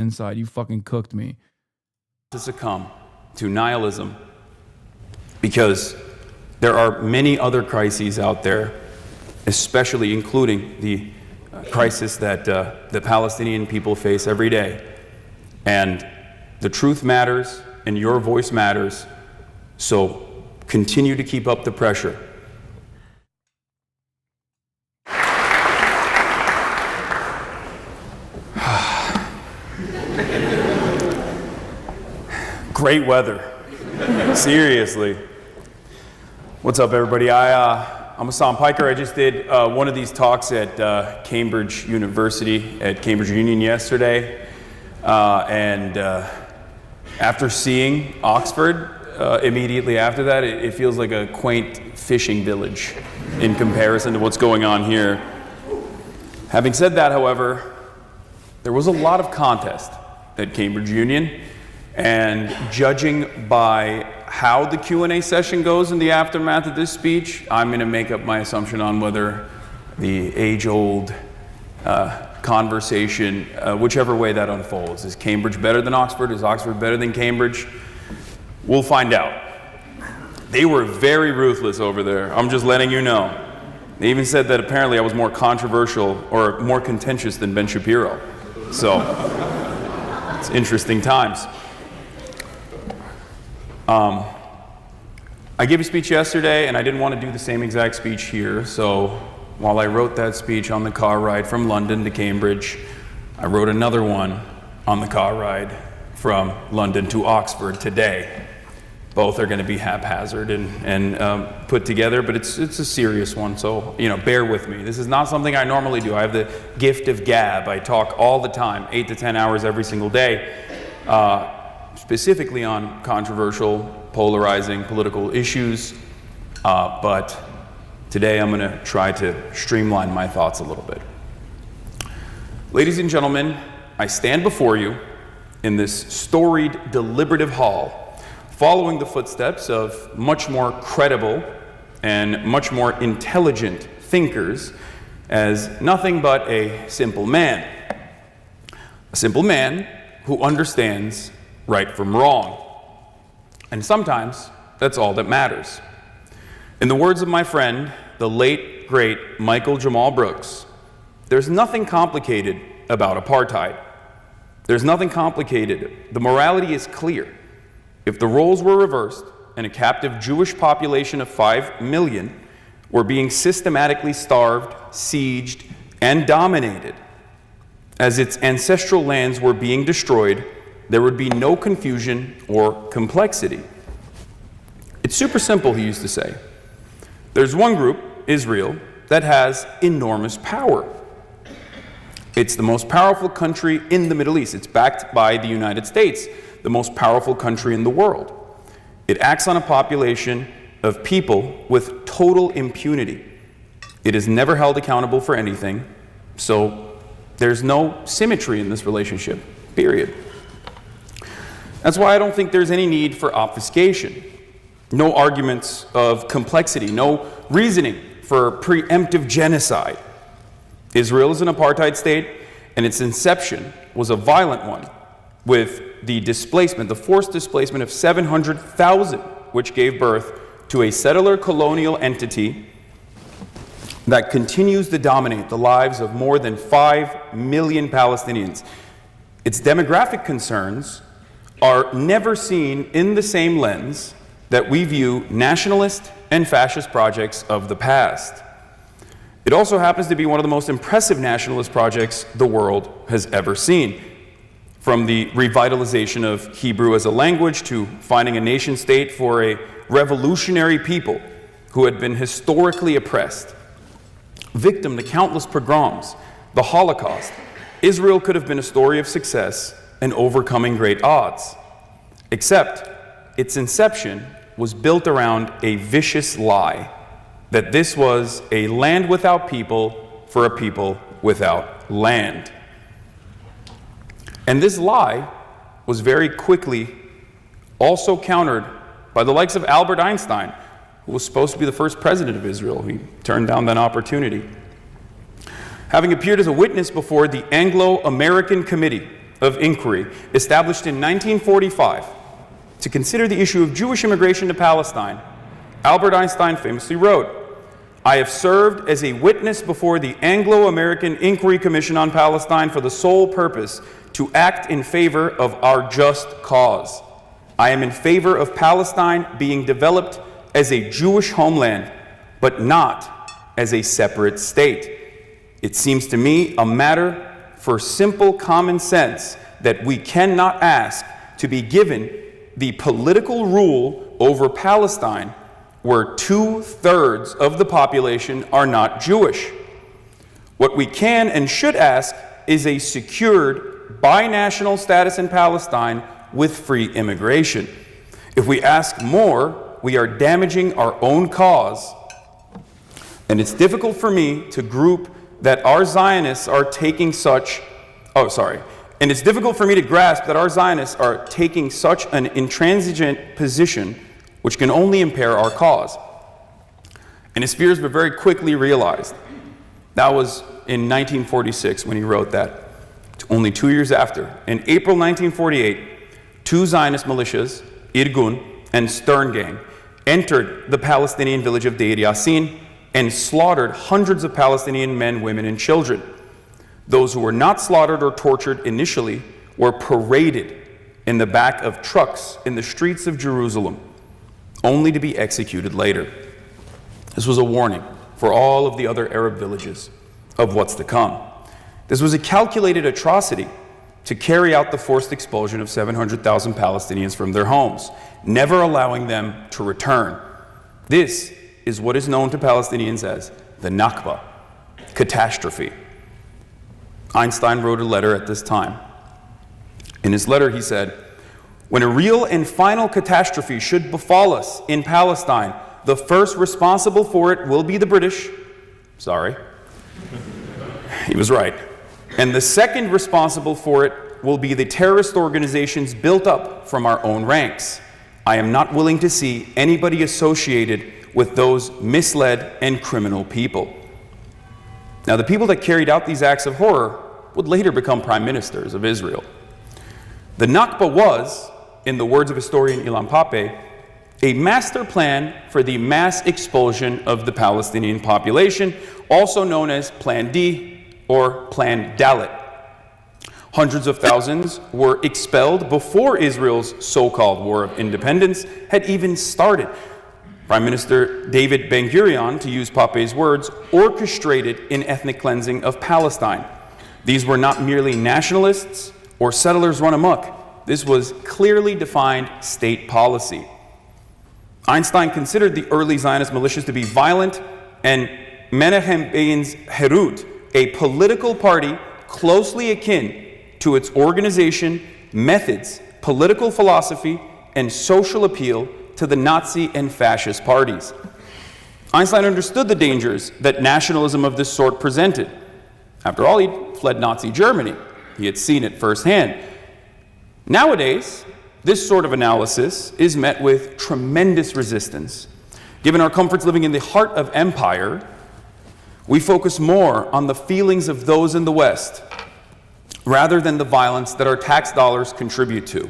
inside. You fucking cooked me. To succumb to nihilism, because there are many other crises out there, especially including the crisis that the Palestinian people face every day. And the truth matters and your voice matters, so continue to keep up the pressure. Great weather. Seriously. What's up, everybody? I'm Hassan Piker. I just did one of these talks at Cambridge University, at Cambridge Union yesterday. And after seeing Oxford, immediately after that, it feels like a quaint fishing village in comparison to what's going on here. Having said that, however, there was a lot of contest at Cambridge Union. And judging by how the Q&A session goes in the aftermath of this speech, I'm going to make up my assumption on whether the age-old conversation, whichever way that unfolds. Is Cambridge better than Oxford? Is Oxford better than Cambridge? We'll find out. They were very ruthless over there. I'm just letting you know. They even said that apparently I was more controversial or more contentious than Ben Shapiro. So, it's interesting times. I gave a speech yesterday, and I didn't want to do the same exact speech here, so while I wrote that speech on the car ride from London to Cambridge, I wrote another one on the car ride from London to Oxford today. Both are going to be haphazard and put together, but it's a serious one, so bear with me. This is not something I normally do. I have the gift of gab. I talk all the time, 8 to 10 hours every single day. Specifically on controversial, polarizing political issues, but today I'm going to try to streamline my thoughts a little bit. Ladies and gentlemen, I stand before you in this storied, deliberative hall, following the footsteps of much more credible and much more intelligent thinkers as nothing but a simple man. A simple man who understands right from wrong. And sometimes that's all that matters. In the words of my friend, the late, great Michael Jamal Brooks, there's nothing complicated about apartheid. There's nothing complicated. The morality is clear. If the roles were reversed and a captive Jewish population of 5 million were being systematically starved, sieged, and dominated, as its ancestral lands were being destroyed, there would be no confusion or complexity. It's super simple, he used to say. There's one group, Israel, that has enormous power. It's the most powerful country in the Middle East. It's backed by the United States, the most powerful country in the world. It acts on a population of people with total impunity. It is never held accountable for anything, so there's no symmetry in this relationship, period. That's why I don't think there's any need for obfuscation. No arguments of complexity, no reasoning for preemptive genocide. Israel is an apartheid state, and its inception was a violent one, with the displacement, the forced displacement of 700,000, which gave birth to a settler colonial entity that continues to dominate the lives of more than 5 million Palestinians. Its demographic concerns are never seen in the same lens that we view nationalist and fascist projects of the past. It also happens to be one of the most impressive nationalist projects the world has ever seen. From the revitalization of Hebrew as a language to finding a nation state for a revolutionary people who had been historically oppressed. Victim to countless pogroms, the Holocaust, Israel could have been a story of success and overcoming great odds. Except its inception was built around a vicious lie that this was a land without people for a people without land. And this lie was very quickly also countered by the likes of Albert Einstein, who was supposed to be the first president of Israel. He turned down that opportunity. Having appeared as a witness before the Anglo-American Committee of Inquiry, established in 1945 to consider the issue of Jewish immigration to Palestine, Albert Einstein famously wrote, "I have served as a witness before the Anglo-American Inquiry Commission on Palestine for the sole purpose to act in favor of our just cause. I am in favor of Palestine being developed as a Jewish homeland, but not as a separate state. It seems to me a matter for simple common sense that we cannot ask to be given the political rule over Palestine where 2/3 of the population are not Jewish. What we can and should ask is a secured binational status in Palestine with free immigration. If we ask more, we are damaging our own cause. And it's difficult for me to group that our Zionists are taking such, and it's difficult for me to grasp that our Zionists are taking such an intransigent position which can only impair our cause." And his fears were very quickly realized. That was in 1946 when he wrote that. Only 2 years after, in April 1948, 2 Zionist militias, Irgun and Stern Gang, entered the Palestinian village of Deir Yassin and slaughtered hundreds of Palestinian men, women, and children. Those who were not slaughtered or tortured initially were paraded in the back of trucks in the streets of Jerusalem, only to be executed later. This was a warning for all of the other Arab villages of what's to come. This was a calculated atrocity to carry out the forced expulsion of 700,000 Palestinians from their homes, never allowing them to return. This is what is known to Palestinians as the Nakba, catastrophe. Einstein wrote a letter at this time. In his letter, he said, "When a real and final catastrophe should befall us in Palestine, the first responsible for it will be the British." Sorry. He was right. "And the second responsible for it will be the terrorist organizations built up from our own ranks. I am not willing to see anybody associated with those misled and criminal people." Now, the people that carried out these acts of horror would later become prime ministers of Israel. The Nakba was, in the words of historian Ilan Pape, a master plan for the mass expulsion of the Palestinian population, also known as Plan D or Plan Dalit. Hundreds of thousands were expelled before Israel's so-called War of Independence had even started. Prime Minister David Ben-Gurion, to use Pape's words, orchestrated an ethnic cleansing of Palestine. These were not merely nationalists or settlers run amok. This was clearly defined state policy. Einstein considered the early Zionist militias to be violent, and Menachem Begin's Herut, a political party closely akin to its organization, methods, political philosophy, and social appeal to the Nazi and fascist parties. Einstein understood the dangers that nationalism of this sort presented. After all, he'd fled Nazi Germany. He had seen it firsthand. Nowadays, this sort of analysis is met with tremendous resistance. Given our comforts living in the heart of empire, we focus more on the feelings of those in the West rather than the violence that our tax dollars contribute to.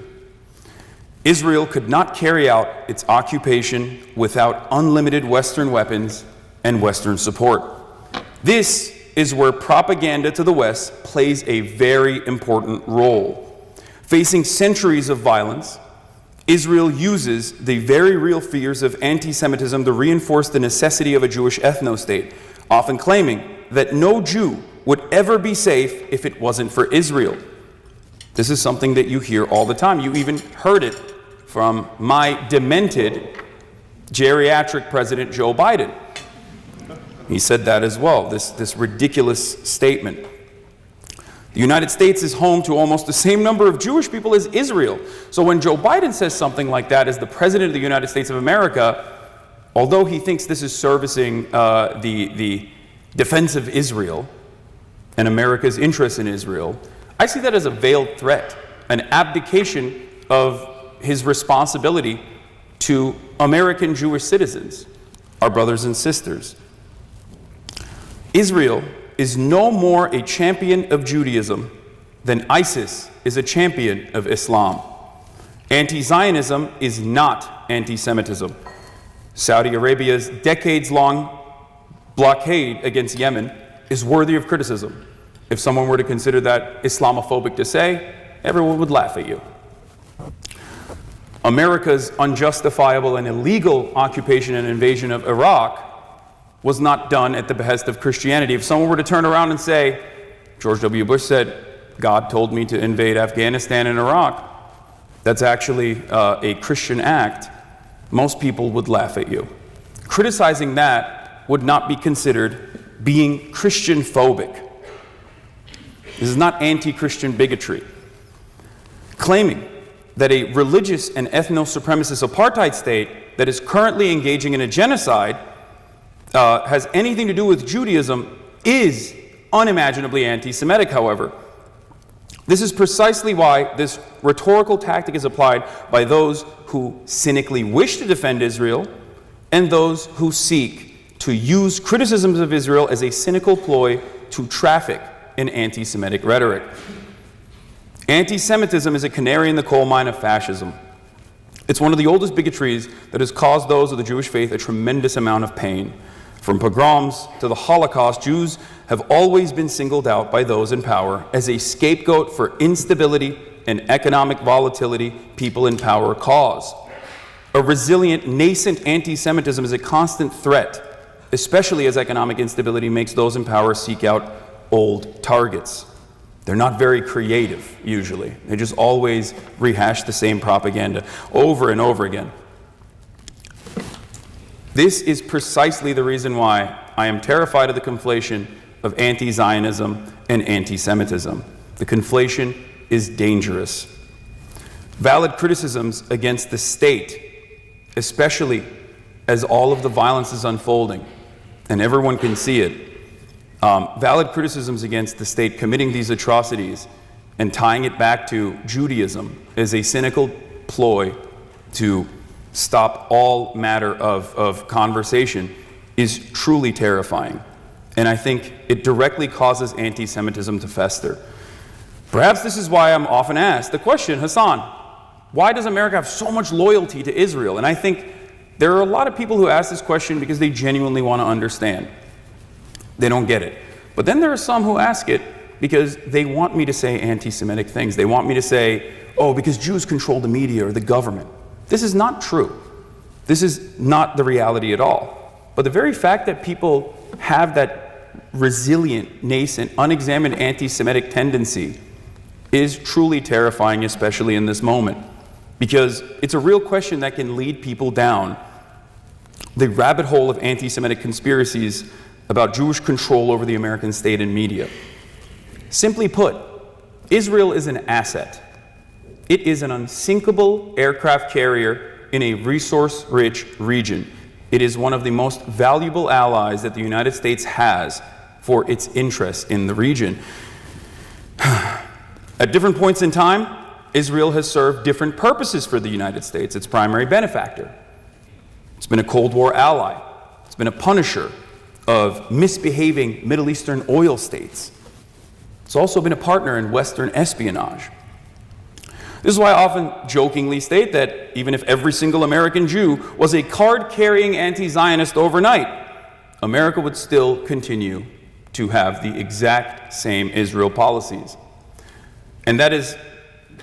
Israel could not carry out its occupation without unlimited Western weapons and Western support. This is where propaganda to the West plays a very important role. Facing centuries of violence, Israel uses the very real fears of anti-Semitism to reinforce the necessity of a Jewish ethno-state, often claiming that no Jew would ever be safe if it wasn't for Israel. This is something that you hear all the time. You even heard it from my demented geriatric President Joe Biden. He said that as well, this ridiculous statement. The United States is home to almost the same number of Jewish people as Israel. So when Joe Biden says something like that as the President of the United States of America, although he thinks this is servicing the defense of Israel and America's interest in Israel, I see that as a veiled threat, an abdication of his responsibility to American Jewish citizens, our brothers and sisters. Israel is no more a champion of Judaism then ISIS is a champion of Islam. Anti-Zionism is not anti-Semitism. Saudi Arabia's decades-long blockade against Yemen is worthy of criticism. If someone were to consider that Islamophobic to say, everyone would laugh at you. America's unjustifiable and illegal occupation and invasion of Iraq was not done at the behest of Christianity. If someone were to turn around and say, George W. Bush said, God told me to invade Afghanistan and Iraq, that's actually a Christian act, most people would laugh at you. Criticizing that would not be considered being Christian phobic. This is not anti-Christian bigotry. Claiming that a religious and ethno-supremacist apartheid state that is currently engaging in a genocide has anything to do with Judaism is unimaginably anti-Semitic, however. This is precisely why this rhetorical tactic is applied by those who cynically wish to defend Israel and those who seek to use criticisms of Israel as a cynical ploy to traffic in anti-Semitic rhetoric. Anti-Semitism is a canary in the coal mine of fascism. It's one of the oldest bigotries that has caused those of the Jewish faith a tremendous amount of pain. From pogroms to the Holocaust, Jews have always been singled out by those in power as a scapegoat for instability and economic volatility people in power cause. A resilient, nascent anti-Semitism is a constant threat, especially as economic instability makes those in power seek out old targets. They're not very creative, usually. They just always rehash the same propaganda over and over again. This is precisely the reason why I am terrified of the conflation of anti-Zionism and anti-Semitism. The conflation is dangerous. Valid criticisms against the state, especially as all of the violence is unfolding, and everyone can see it, valid criticisms against the state committing these atrocities and tying it back to Judaism is a cynical ploy to stop all matter of conversation is truly terrifying. And I think it directly causes anti-Semitism to fester. Perhaps this is why I'm often asked the question, Hassan, why does America have so much loyalty to Israel? And I think there are a lot of people who ask this question because they genuinely want to understand. They don't get it. But then there are some who ask it because they want me to say anti-Semitic things. They want me to say, oh, because Jews control the media or the government. This is not true. This is not the reality at all. But the very fact that people have that resilient, nascent, unexamined anti-Semitic tendency is truly terrifying, especially in this moment, because it's a real question that can lead people down the rabbit hole of anti-Semitic conspiracies about Jewish control over the American state and media. Simply put, Israel is an asset. It is an unsinkable aircraft carrier in a resource-rich region. It is one of the most valuable allies that the United States has for its interests in the region. At different points in time, Israel has served different purposes for the United States, its primary benefactor. It's been a Cold War ally. It's been a punisher of misbehaving Middle Eastern oil states. It's also been a partner in Western espionage. This is why I often jokingly state that even if every single American Jew was a card-carrying anti-Zionist overnight, America would still continue to have the exact same Israel policies. And that is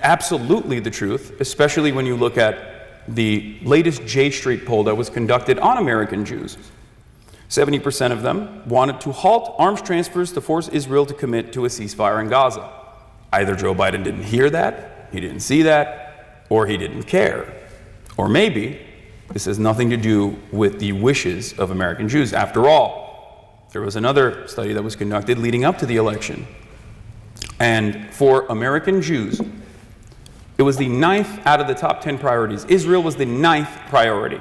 absolutely the truth, especially when you look at the latest J Street poll that was conducted on American Jews. 70% of them wanted to halt arms transfers to force Israel to commit to a ceasefire in Gaza. Either Joe Biden didn't hear that, he didn't see that, or he didn't care. Or maybe this has nothing to do with the wishes of American Jews. After all, there was another study that was conducted leading up to the election. And for American Jews, it was the 9th out of the top 10 priorities. Israel was the 9th priority.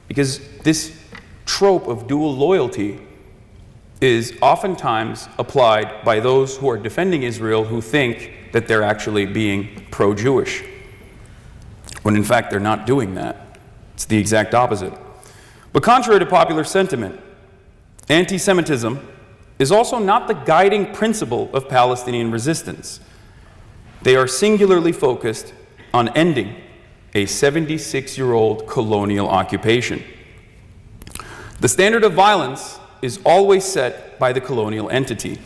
Because this trope of dual loyalty is oftentimes applied by those who are defending Israel who think that they're actually being pro-Jewish, when in fact they're not doing that. It's the exact opposite. But contrary to popular sentiment, anti-Semitism is also not the guiding principle of Palestinian resistance. They are singularly focused on ending a 76-year-old colonial occupation. The standard of violence is always set by the colonial entity.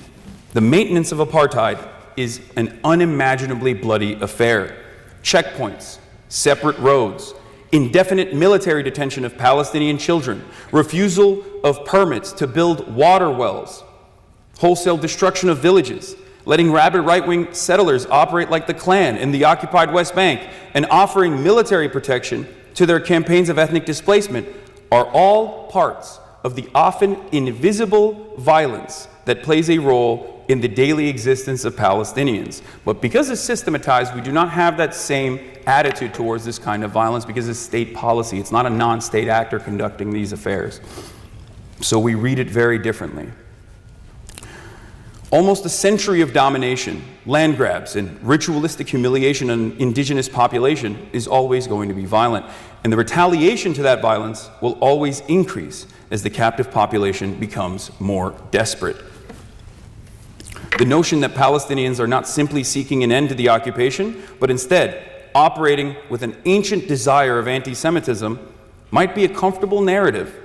The maintenance of apartheid is an unimaginably bloody affair. Checkpoints, separate roads, indefinite military detention of Palestinian children, refusal of permits to build water wells, wholesale destruction of villages, letting rabid right-wing settlers operate like the Klan in the occupied West Bank, and offering military protection to their campaigns of ethnic displacement are all parts of the often invisible violence that plays a role in the daily existence of Palestinians. But because it's systematized, we do not have that same attitude towards this kind of violence because it's state policy. It's not a non-state actor conducting these affairs. So we read it very differently. Almost a century of domination, land grabs, and ritualistic humiliation of an indigenous population is always going to be violent. And the retaliation to that violence will always increase as the captive population becomes more desperate. The notion that Palestinians are not simply seeking an end to the occupation, but instead operating with an ancient desire of anti-Semitism might be a comfortable narrative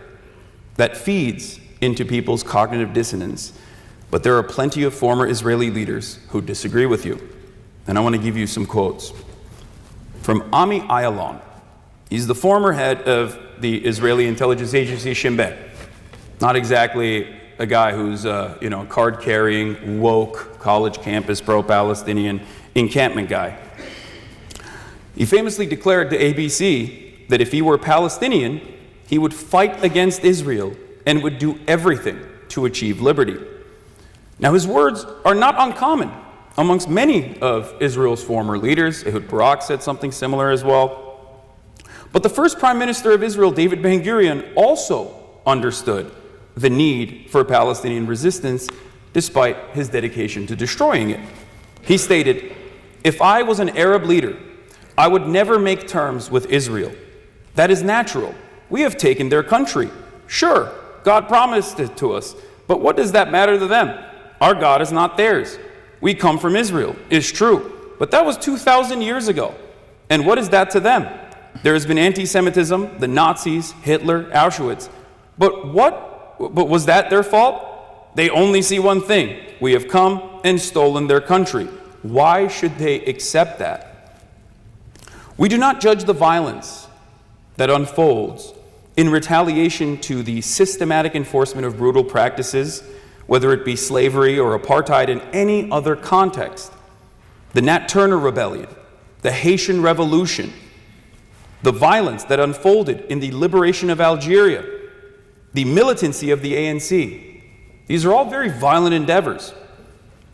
that feeds into people's cognitive dissonance. But there are plenty of former Israeli leaders who disagree with you. And I want to give you some quotes. From Ami Ayalon. He's the former head of the Israeli intelligence agency Shin Bet. Not exactly a guy who's a card-carrying, woke, college campus, pro-Palestinian encampment guy. He famously declared to ABC that if he were Palestinian, he would fight against Israel and would do everything to achieve liberty. Now, his words are not uncommon amongst many of Israel's former leaders. Ehud Barak said something similar as well. But the first Prime Minister of Israel, David Ben-Gurion, also understood the need for Palestinian resistance despite his dedication to destroying it. He stated, "If I was an Arab leader, I would never make terms with Israel. That is natural. We have taken their country. Sure, God promised it to us, but what does that matter to them? Our God is not theirs. We come from Israel. It's true. But that was 2,000 years ago. And what is that to them? There has been anti-Semitism, the Nazis, Hitler, Auschwitz. But was that their fault? They only see one thing. We have come and stolen their country. Why should they accept that?" We do not judge the violence that unfolds in retaliation to the systematic enforcement of brutal practices, whether it be slavery or apartheid in any other context. The Nat Turner Rebellion, the Haitian Revolution, the violence that unfolded in the liberation of Algeria, the militancy of the ANC. These are all very violent endeavors,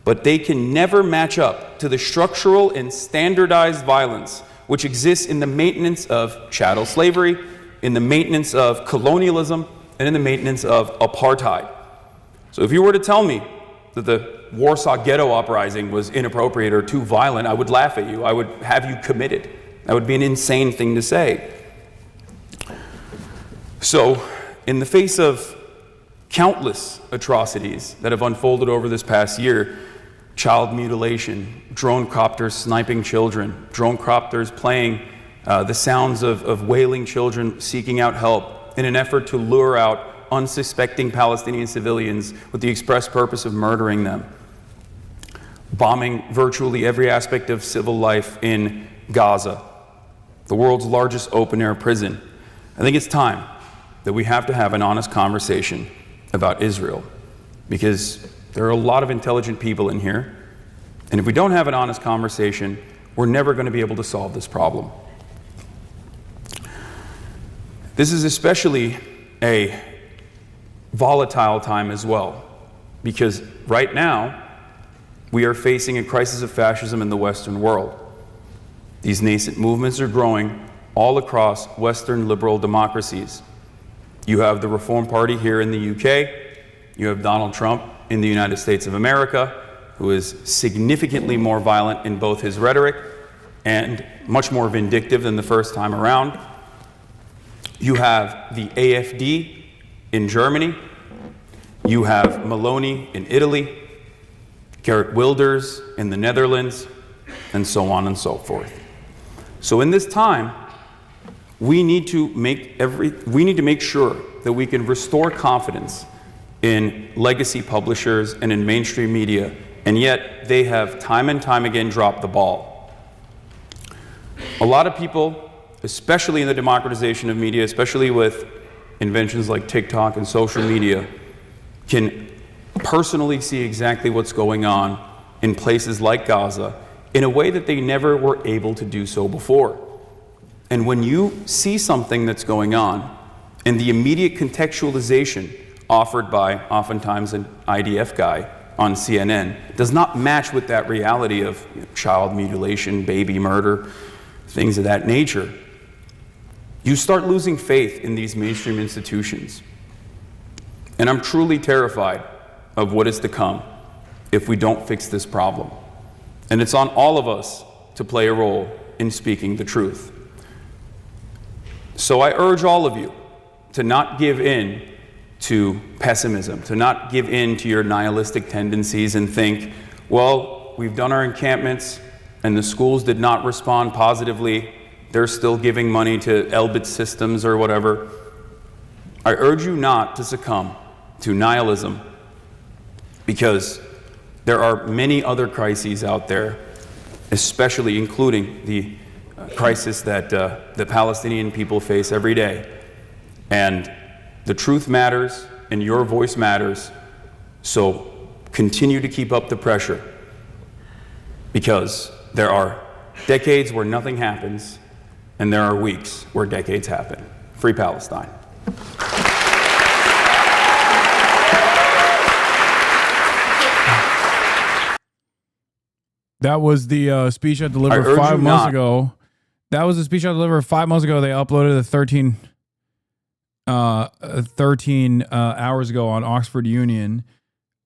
but they can never match up to the structural and standardized violence which exists in the maintenance of chattel slavery, in the maintenance of colonialism, and in the maintenance of apartheid. So if you were to tell me that the Warsaw Ghetto Uprising was inappropriate or too violent, I would laugh at you. I would have you committed. That would be an insane thing to say. So, in the face of countless atrocities that have unfolded over this past year, child mutilation, drone copters sniping children, drone copters playing the sounds of wailing children seeking out help in an effort to lure out unsuspecting Palestinian civilians with the express purpose of murdering them, bombing virtually every aspect of civil life in Gaza, the world's largest open-air prison. I think it's time that we have to have an honest conversation about Israel, because there are a lot of intelligent people in here, and if we don't have an honest conversation, we're never going to be able to solve this problem. This is especially a volatile time as well, because right now we are facing a crisis of fascism in the Western world. These nascent movements are growing all across Western liberal democracies. You have the Reform Party here in the UK, you have Donald Trump in the United States of America, who is significantly more violent in both his rhetoric and much more vindictive than the first time around. You have the AfD in Germany, you have Meloni in Italy, Geert Wilders in the Netherlands, and so on and so forth. So in this time, we need to make sure that we can restore confidence in legacy publishers and in mainstream media, and yet they have time and time again dropped the ball. A lot of people, especially in the democratization of media, especially with inventions like TikTok and social media, can personally see exactly what's going on in places like Gaza in a way that they never were able to do so before. And when you see something that's going on, and the immediate contextualization offered by oftentimes an IDF guy on CNN does not match with that reality of child mutilation, baby murder, things of that nature, you start losing faith in these mainstream institutions. And I'm truly terrified of what is to come if we don't fix this problem. And it's on all of us to play a role in speaking the truth. So I urge all of you to not give in to pessimism, to not give in to your nihilistic tendencies and think, well, we've done our encampments and the schools did not respond positively. They're still giving money to Elbit Systems or whatever. I urge you not to succumb to nihilism, because there are many other crises out there, especially including the crisis that the Palestinian people face every day. And the truth matters and your voice matters, so continue to keep up the pressure, because there are decades where nothing happens and there are weeks where decades happen. Free Palestine. That was the speech I delivered 5 months ago. That was the speech I delivered 5 months ago. They uploaded it 13 hours ago on Oxford Union.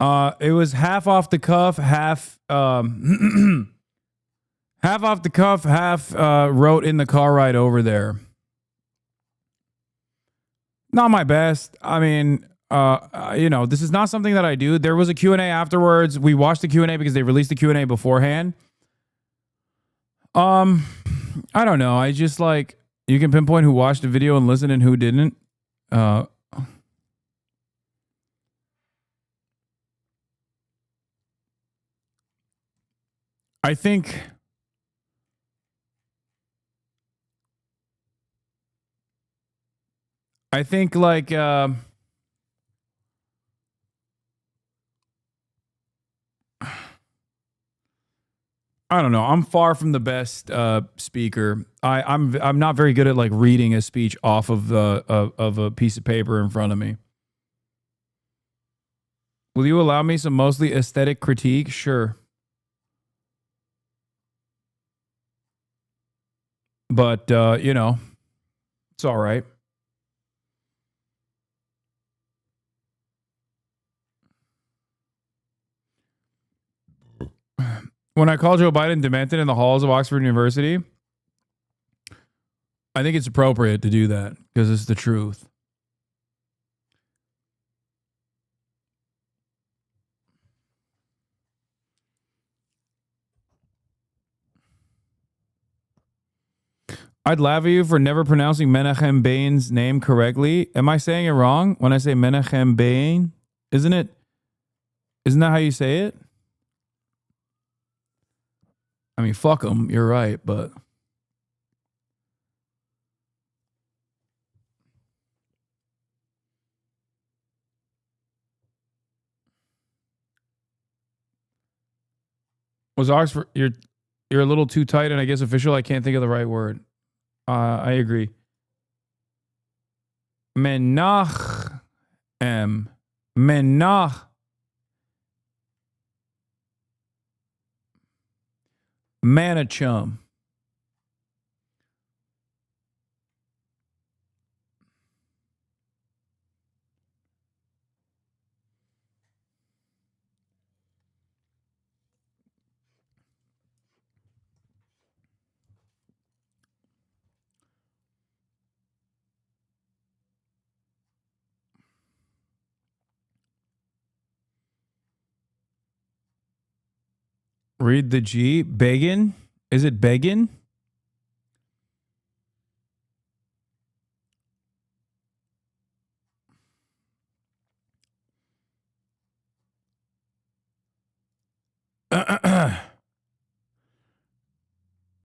It was half off the cuff, half half off the cuff, half wrote in the car ride over there. Not my best. I mean, this is not something that I do. There was a Q&A afterwards. We watched the Q&A because they released the Q&A beforehand. I don't know. I just you can pinpoint who watched the video and listened and who didn't. I think I don't know. I'm far from the best speaker. I'm not very good at reading a speech off of a piece of paper in front of me. Will you allow me some mostly aesthetic critique? Sure. But it's all right. When I call Joe Biden demented in the halls of Oxford University, I think it's appropriate to do that because it's the truth. I'd laugh at you for never pronouncing Menachem Begin's name correctly. Am I saying it wrong when I say Menachem Begin? Isn't that how you say it? I mean, fuck him. You're right, but was Oxford? You're a little too tight, and I guess official. I can't think of the right word. I agree. Menachem. Manichum. Read the G. Begin? Is it Begin?